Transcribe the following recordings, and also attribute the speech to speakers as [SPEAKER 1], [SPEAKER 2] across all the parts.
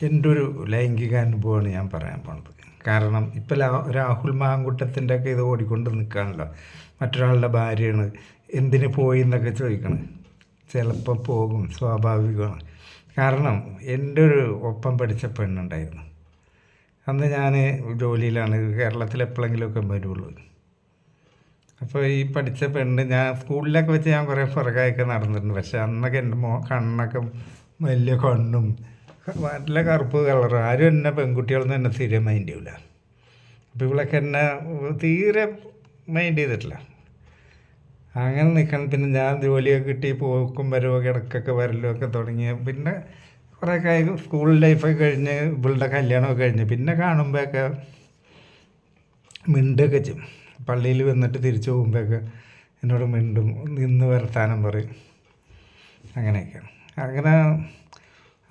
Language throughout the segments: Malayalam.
[SPEAKER 1] എൻ്റെ ഒരു ലൈംഗിക അനുഭവമാണ് ഞാൻ പറയാൻ പോണത്. കാരണം ഇപ്പം രാഹുൽ മാങ്കൂട്ടത്തിൻ്റെ ഒക്കെ ഇത് ഓടിക്കൊണ്ട് നിൽക്കുകയാണല്ലോ. മറ്റൊരാളുടെ ഭാര്യയാണ്, എന്തിന് പോയി എന്നൊക്കെ ചോദിക്കണം. ചിലപ്പോൾ പോകും, സ്വാഭാവികമാണ്. കാരണം എൻ്റെ ഒരു ഒപ്പം പഠിച്ച പെണ്ണുണ്ടായിരുന്നു. അന്ന് ഞാൻ ജോലിയിലാണ്, കേരളത്തിൽ എപ്പോഴെങ്കിലുമൊക്കെ വരുള്ളൂ. അപ്പോൾ ഈ പഠിച്ച പെണ്ണ്, ഞാൻ സ്കൂളിലൊക്കെ വെച്ച് ഞാൻ കുറേ പുറകായൊക്കെ നടന്നിട്ടുണ്ട്. പക്ഷെ അന്നൊക്കെ എൻ്റെ കണ്ണൊക്കെ വലിയ കണ്ണും നല്ല കറുപ്പ് കളറും. ആരും എന്നെ പെൺകുട്ടികളൊന്നും എന്നെ തീരെ മൈൻഡ് ചെയ്യില്ല. അപ്പോൾ ഇവളൊക്കെ എന്നെ തീരെ മൈൻഡ് ചെയ്തിട്ടില്ല. അങ്ങനെ നിൽക്കണം. പിന്നെ ഞാൻ ജോലിയൊക്കെ കിട്ടി പോക്കും വരവൊക്കെ ഇടയ്ക്കൊക്കെ വരലുമൊക്കെ തുടങ്ങി. പിന്നെ കുറേ കാര്യം സ്കൂൾ ലൈഫൊക്കെ കഴിഞ്ഞ് ഇവളുടെ കല്യാണമൊക്കെ കഴിഞ്ഞ് പിന്നെ കാണുമ്പോഴൊക്കെ മിണ്ടൊക്കെ ചെയ്യും. പള്ളിയിൽ വന്നിട്ട് തിരിച്ചു പോകുമ്പോഴൊക്കെ എന്നോട് മിണ്ടും, നിന്ന് വർത്താനം പറയും. അങ്ങനെയൊക്കെയാണ്. അങ്ങനെ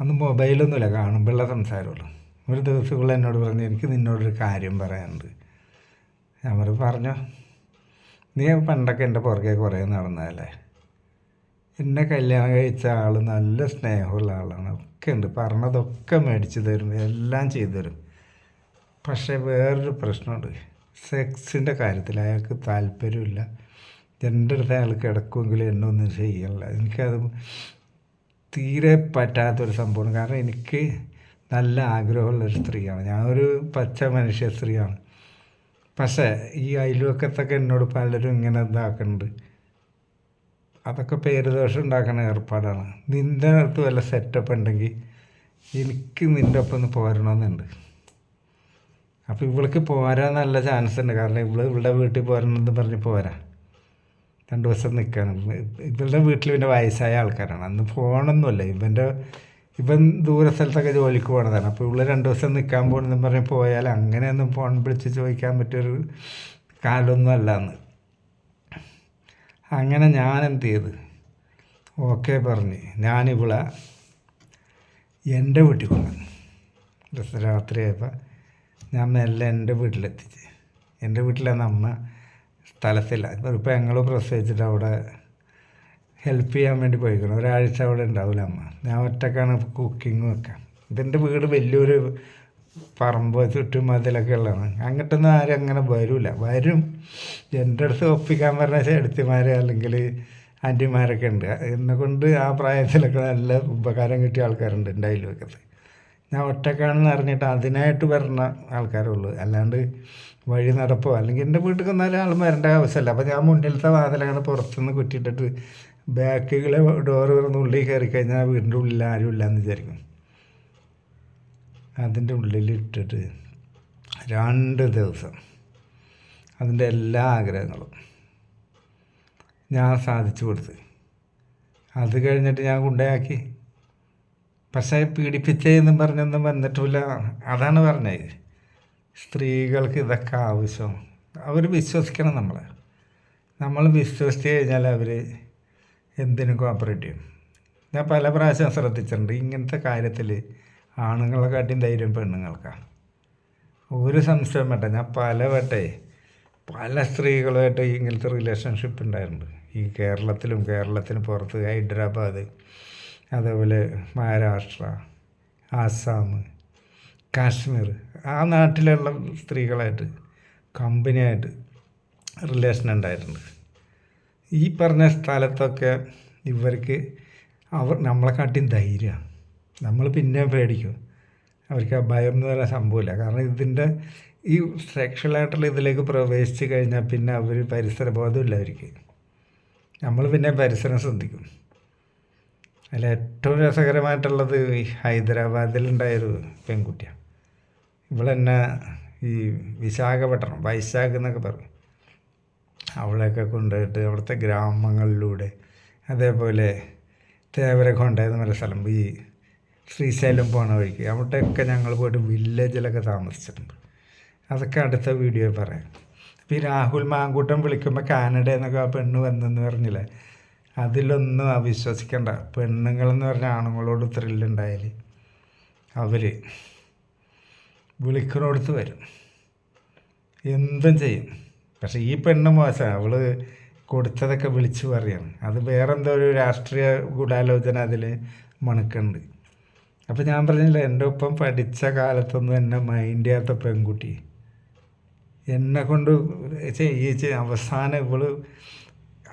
[SPEAKER 1] അന്ന് മൊബൈലൊന്നുമില്ല, കാണുമ്പോഴുള്ള സംസാരമുള്ളൂ. ഒരു ദിവസം ഇവിടെ എന്നോട് പറഞ്ഞു, എനിക്ക് നിന്നോടൊരു കാര്യം പറയാനുണ്ട്. ഞാൻ പറഞ്ഞോ. നീ പണ്ടൊക്കെ എൻ്റെ പുറകെ കുറേ നടന്നതല്ലേ. എന്നെ കല്യാണം കഴിച്ച ആൾ നല്ല സ്നേഹമുള്ള ആളാണ്, ഒക്കെ ഉണ്ട്, പറഞ്ഞതൊക്കെ മേടിച്ച് തരും, എല്ലാം ചെയ്തു തരും. പക്ഷേ വേറൊരു പ്രശ്നമുണ്ട്, സെക്സിൻ്റെ കാര്യത്തിൽ അയാൾക്ക് താല്പര്യമില്ല. എൻ്റെ അടുത്ത് അയാൾ കിടക്കുമെങ്കിലും എന്നെ ഒന്നും ചെയ്യണില്ല. എനിക്കത് തീരെ പറ്റാത്തൊരു സംഭവമാണ്. കാരണം എനിക്ക് നല്ല ആഗ്രഹമുള്ളൊരു സ്ത്രീയാണ്, ഞാനൊരു പച്ച മനുഷ്യ സ്ത്രീയാണ്. പക്ഷേ ഈ അയൽവക്കത്തൊക്കെ എന്നോട് പലരും ഇങ്ങനെ ഇതാക്കുന്നുണ്ട്. അതൊക്കെ പേരുദോഷം ഉണ്ടാക്കുന്ന ഏർപ്പാടാണ്. നിൻ്റെ അടുത്ത് വല്ല സെറ്റപ്പ് ഉണ്ടെങ്കിൽ എനിക്ക് നിൻ്റെ ഒപ്പം ഒന്ന് പോരണമെന്നുണ്ട്. അപ്പോൾ ഇവൾക്ക് പോരാൻ നല്ല ചാൻസ് ഉണ്ട്. കാരണം ഇവളുടെ വീട്ടിൽ പോരണമെന്ന് പറഞ്ഞ് പോരാ, 2 ദിവസം നിൽക്കണം. ഇവളുടെ വീട്ടിൽ പിന്നെ വയസ്സായ ആൾക്കാരാണ്. അന്ന് ഫോണൊന്നുമില്ല. ഇവൻ ദൂര സ്ഥലത്തൊക്കെ ജോലിക്ക് പോകണതാണ്. അപ്പോൾ ഇവിടെ 2 ദിവസം നിൽക്കാൻ പോകണമെന്ന് പറഞ്ഞ് പോയാൽ അങ്ങനെയൊന്നും ഫോൺ വിളിച്ച് ചോദിക്കാൻ പറ്റിയൊരു കാലമൊന്നും അല്ല അന്ന്. അങ്ങനെ ഞാൻ എന്ത് ചെയ്ത്, ഓക്കെ പറഞ്ഞ് ഞാനിവളെ എൻ്റെ വീട്ടിൽ കൊണ്ടുവന്നു. രാത്രിയായപ്പോൾ ഞാൻ മെല്ലെ എൻ്റെ വീട്ടിലെത്തിച്ച്. എൻ്റെ വീട്ടിലാണ് അമ്മ സ്ഥലത്തില്ല. ഇപ്പോൾ ഞങ്ങൾ പ്രസവിച്ചിട്ട് അവിടെ ഹെൽപ്പ് ചെയ്യാൻ വേണ്ടി പോയിക്കണം. ഒരാഴ്ച അവിടെ ഉണ്ടാവില്ല അമ്മ. ഞാൻ ഒറ്റക്കാണ് കുക്കിങ്ങും ഒക്കെ. ഇതെൻ്റെ വീട് വലിയൊരു പറമ്പ് ചുറ്റും മതിലൊക്കെ ഉള്ളതാണ്. അങ്ങോട്ടൊന്നും ആരും അങ്ങനെ വരും. എൻ്റെ അടുത്ത് ഒപ്പിക്കാൻ പറഞ്ഞ ചേട്ടത്തിമാർ അല്ലെങ്കിൽ ആൻറ്റിമാരൊക്കെ ഉണ്ട്. എന്നെക്കൊണ്ട് ആ പ്രായത്തിലൊക്കെ നല്ല ഉപകാരം കിട്ടിയ ആൾക്കാരുണ്ട് എൻ്റെ അയൽവക്കത്ത്. ഞാൻ ഒറ്റക്കാണെന്ന് അറിഞ്ഞിട്ട് അതിനായിട്ട് വരുന്ന ആൾക്കാരുള്ളൂ. അല്ലാണ്ട് വഴി നടപ്പോ അല്ലെങ്കിൽ എൻ്റെ വീട്ടിൽ വന്നാലും ആളും വരേണ്ട ആവശ്യമല്ല. അപ്പോൾ ഞാൻ മുന്നിലത്തെ വാതിലങ്ങനെ പുറത്തുനിന്ന് കുറ്റിയിട്ടിട്ട് ബാക്കിലെ ഡോറ് തുറന്ന് ഉള്ളിൽ കയറി കഴിഞ്ഞാൽ വീടിൻ്റെ ഉള്ളിൽ ആരും ഇല്ലയെന്ന് വിചാരിക്കും. അതിൻ്റെ ഉള്ളിലിട്ടിട്ട് 2 ദിവസം അതിൻ്റെ എല്ലാ ആഗ്രഹങ്ങളും ഞാൻ സാധിച്ചു കൊടുത്ത്. അത് കഴിഞ്ഞിട്ട് ഞാൻ കൊണ്ടുപോയാക്കി. പക്ഷേ പീഡിപ്പിച്ചതെന്നും പറഞ്ഞൊന്നും വന്നിട്ടില്ല. അതാണ് പറഞ്ഞത്, സ്ത്രീകൾക്ക് ഇതൊക്കെ ആവശ്യം. അവർ വിശ്വസിക്കണം നമ്മളെ. നമ്മൾ വിശ്വസിച്ച് കഴിഞ്ഞാൽ അവർ എന്തിനും കോപ്പറേറ്റ് ചെയ്യും. ഞാൻ പല പ്രാവശ്യം ശ്രദ്ധിച്ചിട്ടുണ്ട്, ഇങ്ങനത്തെ കാര്യത്തിൽ ആണുങ്ങളെക്കാട്ടിയും ധൈര്യം പെണ്ണുങ്ങൾക്കാണ്. ഒരു സംശയം വേണ്ട. ഞാൻ പല സ്ത്രീകളുമായിട്ട് ഇങ്ങനത്തെ റിലേഷൻഷിപ്പ് ഉണ്ടായിട്ടുണ്ട്. ഈ കേരളത്തിന് പുറത്ത് ഹൈദരാബാദ്, അതേപോലെ മഹാരാഷ്ട്ര, ആസാം, കാശ്മീർ, ആ നാട്ടിലുള്ള സ്ത്രീകളായിട്ട് കമ്പനിയായിട്ട് റിലേഷൻ ഉണ്ടായിട്ടുണ്ട്. ഈ പറഞ്ഞ സ്ഥലത്തൊക്കെ ഇവർക്ക് നമ്മളെക്കാട്ടിയും ധൈര്യമാണ്. നമ്മൾ പിന്നെ പേടിക്കും. അവർക്ക് ആ ഭയം എന്ന് പറയുന്ന സംഭവമില്ല. കാരണം ഈ സെക്ഷലായിട്ടുള്ള ഇതിലേക്ക് പ്രവേശിച്ച് കഴിഞ്ഞാൽ പിന്നെ അവർ പരിസരബോധമില്ല അവർക്ക്. നമ്മൾ പിന്നെ പരിസരം ശ്രദ്ധിക്കും. അതിൽ ഏറ്റവും രസകരമായിട്ടുള്ളത് ഈ ഹൈദരാബാദിലുണ്ടായൊരു പെൺകുട്ടിയാണ്. ഇവളെന്നെ ഈ വിശാഖപട്ടണം, വൈശാഖ് എന്നൊക്കെ പറയും, അവളെയൊക്കെ കൊണ്ടുപോയിട്ട് അവിടുത്തെ ഗ്രാമങ്ങളിലൂടെ, അതേപോലെ തേവരെ കൊണ്ടുപോയെന്ന് പറയുന്ന സ്ഥലം, ഈ ശ്രീശൈലം പോണ വഴിക്ക് അവിടെയൊക്കെ ഞങ്ങൾ പോയിട്ട് വില്ലേജിലൊക്കെ താമസിച്ചിട്ടുണ്ട്. അതൊക്കെ അടുത്ത വീഡിയോ പറയാം. അപ്പോൾ ഈ രാഹുൽ മാങ്കൂട്ടം വിളിക്കുമ്പോൾ കാനഡ എന്നൊക്കെ ആ പെണ്ണ് വന്നെന്ന് പറഞ്ഞില്ലേ, അതിലൊന്നും അവിശ്വസിക്കണ്ട. പെണ്ണുങ്ങളെന്ന് പറഞ്ഞാൽ ആണുങ്ങളോട് ത്രില്ലുണ്ടായാൽ അവർ വിളിക്കുന്നിടത്ത് വരും, എന്തും ചെയ്യും. പക്ഷേ ഈ പെണ്ണ് മോശമാണ്. അവൾ കൊടുത്തതൊക്കെ വിളിച്ച് പറയാണ്. അത് വേറെന്തോ ഒരു രാഷ്ട്രീയ ഗൂഢാലോചന അതിൽ മണക്കുന്നുണ്ട്. അപ്പോൾ ഞാൻ പറഞ്ഞില്ല, എൻ്റെ ഒപ്പം പഠിച്ച കാലത്തൊന്നും എന്നെ മൈൻഡ് ചെയ്യാത്ത പെൺകുട്ടി എന്നെ കൊണ്ട് ചെയ്യിച്ച് അവസാനം ഇവള്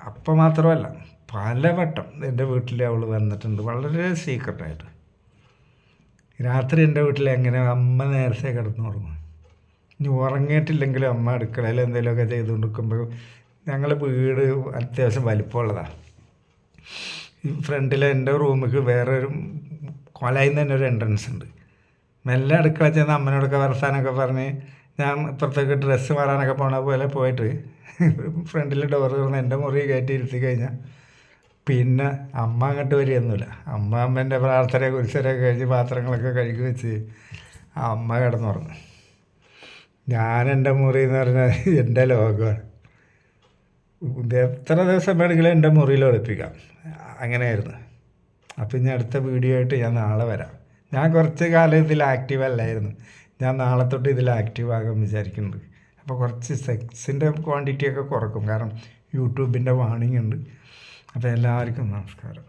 [SPEAKER 1] അപ്പം മാത്രമല്ല പലവട്ടം എൻ്റെ വീട്ടിൽ അവൾ വന്നിട്ടുണ്ട്, വളരെ സീക്രട്ടായിട്ട്. രാത്രി എൻ്റെ വീട്ടിൽ എങ്ങനെ അമ്മ നേരത്തെ കിടന്നുറങ്ങും, ഇനി ഉറങ്ങിയിട്ടില്ലെങ്കിലും അമ്മ അടുക്കളയിൽ എന്തെങ്കിലുമൊക്കെ ചെയ്തുകൊണ്ടിരിക്കുമ്പോൾ ഞങ്ങൾ വീട് അത്യാവശ്യം വലിപ്പമുള്ളതാണ്. ഈ ഫ്രണ്ടിൽ എൻ്റെ റൂമിലേക്ക് വേറൊരു കൊലയിൽ നിന്ന് തന്നെ ഒരു എൻട്രൻസ് ഉണ്ട്. മെല്ലെ അടുക്കള ചെന്ന് അമ്മനോടൊക്കെ വർത്താനൊക്കെ പറഞ്ഞ് ഞാൻ ഇപ്പുറത്തേക്ക് ഡ്രസ്സ് മാറാനൊക്കെ പോണ പോലെ പോയിട്ട് ഫ്രണ്ടിൽ ഡോർ തുറന്ന് എൻ്റെ മുറി കയറ്റി ഇരുത്തി കഴിഞ്ഞാൽ പിന്നെ അമ്മ അങ്ങോട്ട് വരികയൊന്നുമില്ല. അമ്മേൻ്റെ പ്രാർത്ഥന കുരിശരൊക്കെ കഴിഞ്ഞ് പാത്രങ്ങളൊക്കെ കഴുകി വെച്ച് അമ്മ കിടന്നുറങ്ങും. ഞാൻ എൻ്റെ മുറി എന്ന് പറഞ്ഞാൽ എൻ്റെ ലോകമാണ്. എത്ര ദിവസം വേണമെങ്കിലും എൻ്റെ മുറിയിൽ ഒളിപ്പിക്കാം, അങ്ങനെയായിരുന്നു. അപ്പം ഇനി അടുത്ത വീഡിയോ ആയിട്ട് ഞാൻ നാളെ വരാം. ഞാൻ കുറച്ച് കാലം ഇതിൽ ആക്റ്റീവ് അല്ലായിരുന്നു, ഞാൻ നാളെ തൊട്ട് ഇതിൽ ആക്റ്റീവ് ആകാൻ വിചാരിക്കുന്നുണ്ട്. അപ്പോൾ കുറച്ച് സെക്സിൻ്റെ ക്വാണ്ടിറ്റിയൊക്കെ കുറക്കും, കാരണം യൂട്യൂബിൻ്റെ വാണിംഗ് ഉണ്ട്. അപ്പോൾ എല്ലാവർക്കും നമസ്കാരം.